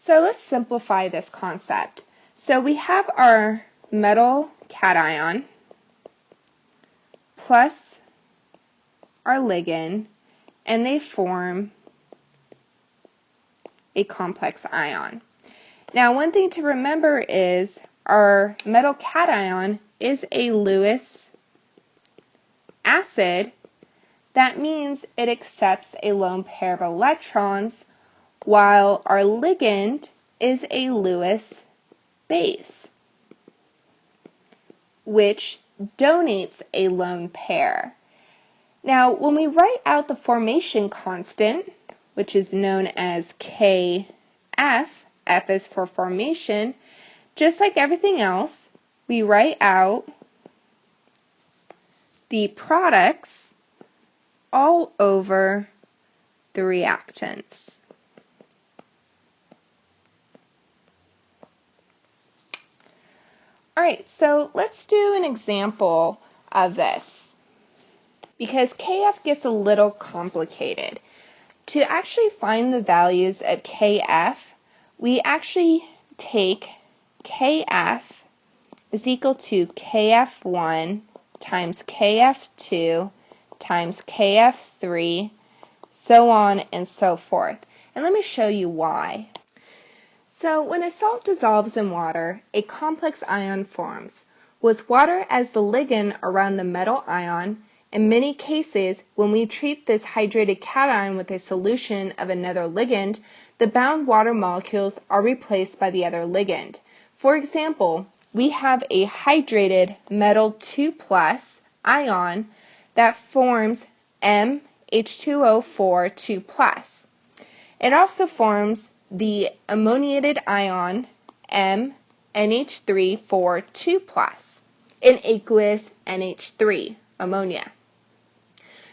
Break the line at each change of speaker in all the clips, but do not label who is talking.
So let's simplify this concept. So we have our metal cation plus our ligand, and they form a complex ion. Now, one thing to remember is our metal cation is a Lewis acid. That means it accepts a lone pair of electrons, while our ligand is a Lewis base, which donates a lone pair. Now, when we write out the formation constant, which is known as Kf, F is for formation, just like everything else, we write out the products all over the reactants. Alright, so let's do an example of this, because Kf gets a little complicated. To actually find the values of Kf, we actually take Kf is equal to Kf1 times Kf2 times Kf3, so on and so forth. And let me show you why. So when a salt dissolves in water, a complex ion forms, with water as the ligand around the metal ion. In many cases, when we treat this hydrated cation with a solution of another ligand, the bound water molecules are replaced by the other ligand. For example, we have a hydrated metal 2+ ion that forms MH2O4 2+. It also forms the ammoniated ion MNH3 2+, in aqueous NH3, ammonia.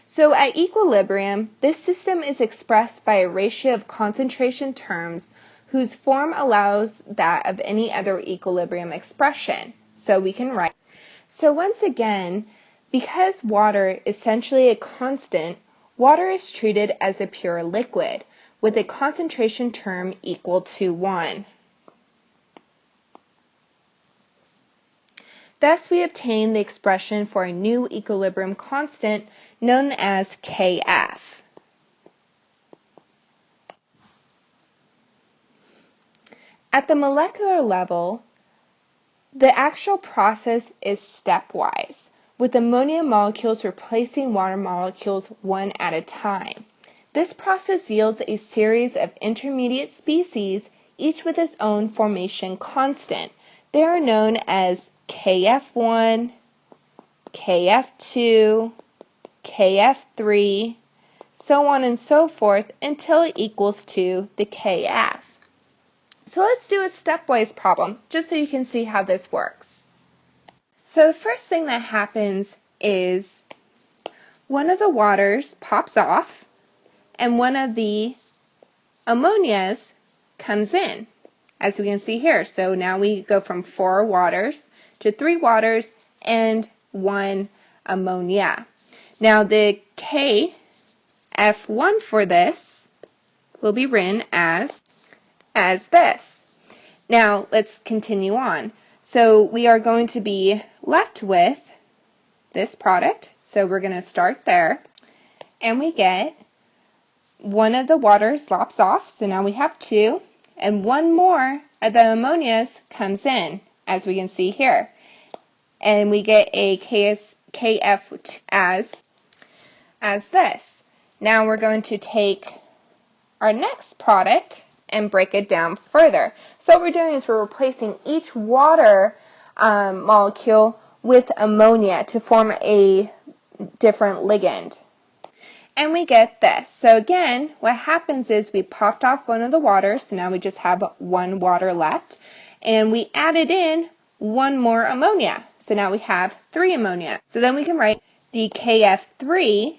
So at equilibrium, this system is expressed by a ratio of concentration terms whose form allows that of any other equilibrium expression. So we can write. So once again, because water is essentially a constant, water is treated as a pure liquid with a concentration term equal to 1. Thus, we obtain the expression for a new equilibrium constant known as Kf. At the molecular level, the actual process is stepwise, with ammonia molecules replacing water molecules one at a time. This process yields a series of intermediate species, each with its own formation constant. They are known as Kf1, Kf2, Kf3, so on and so forth until it equals to the Kf. So let's do a stepwise problem just so you can see how this works. So the first thing that happens is one of the waters pops off and one of the ammonias comes in, as we can see here. So now we go from 4 waters to 3 waters and 1 ammonia. Now the Kf1 for this will be written as this. Now let's continue on. So we are going to be left with this product. So we're going to start there, and we get one of the waters lops off, so now we have 2, and one more of the ammonias comes in, as we can see here. And we get a Kf as this. Now we're going to take our next product and break it down further. So what we're doing is we're replacing each water molecule with ammonia to form a different ligand. And we get this. So again, what happens is we popped off one of the waters, so now we just have 1 water left, and we added in 1 more ammonia. So now we have 3 ammonia. So then we can write the Kf3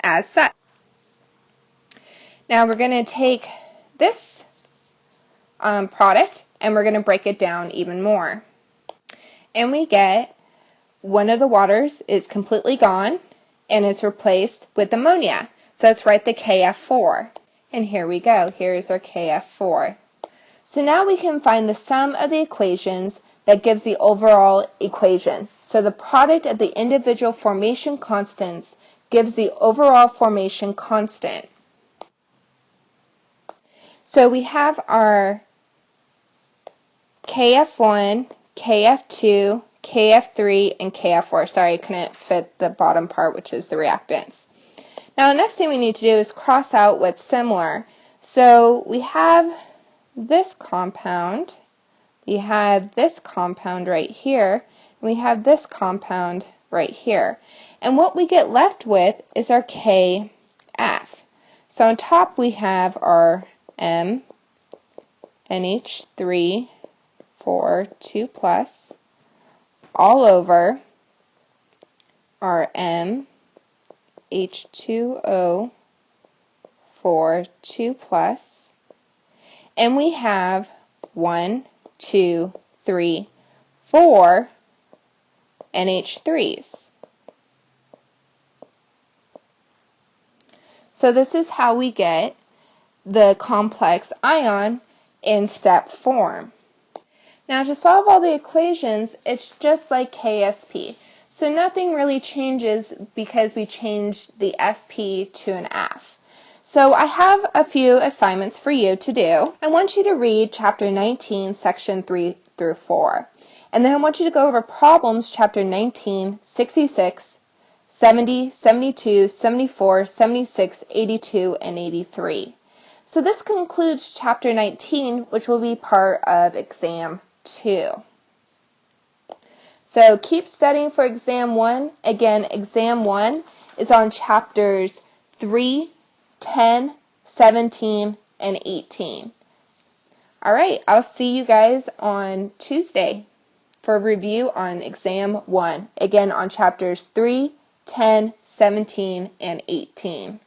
as such. Now we're going to take this product and we're going to break it down even more. And we get one of the waters is completely gone and is replaced with ammonia. So let's write the Kf4. And here we go. Here's our KF4. So now we can find the sum of the equations that gives the overall equation. So the product of the individual formation constants gives the overall formation constant. So we have our KF1, KF2, KF3, and KF4. Sorry, I couldn't fit the bottom part, which is the reactants. Now the next thing we need to do is cross out what's similar. So we have this compound, we have this compound right here, and we have this compound right here. And what we get left with is our KF. So on top we have our M, NH3, 4, 2 plus, all over our M, H2O, 4, 2 plus, and we have 1, 2, 3, 4 NH3s. So this is how we get the complex ion in step form. Now to solve all the equations, it's just like KSP. So nothing really changes because we changed the SP to an F. So I have a few assignments for you to do. I want you to read chapter 19, section 3 through 4. And then I want you to go over problems chapter 19, 66, 70, 72, 74, 76, 82, and 83. So this concludes chapter 19, which will be part of exam 2. So keep studying for exam 1. Again, exam 1 is on chapters 3, 10, 17, and 18. All right, I'll see you guys on Tuesday for a review on exam 1. Again, on chapters 3, 10, 17, and 18.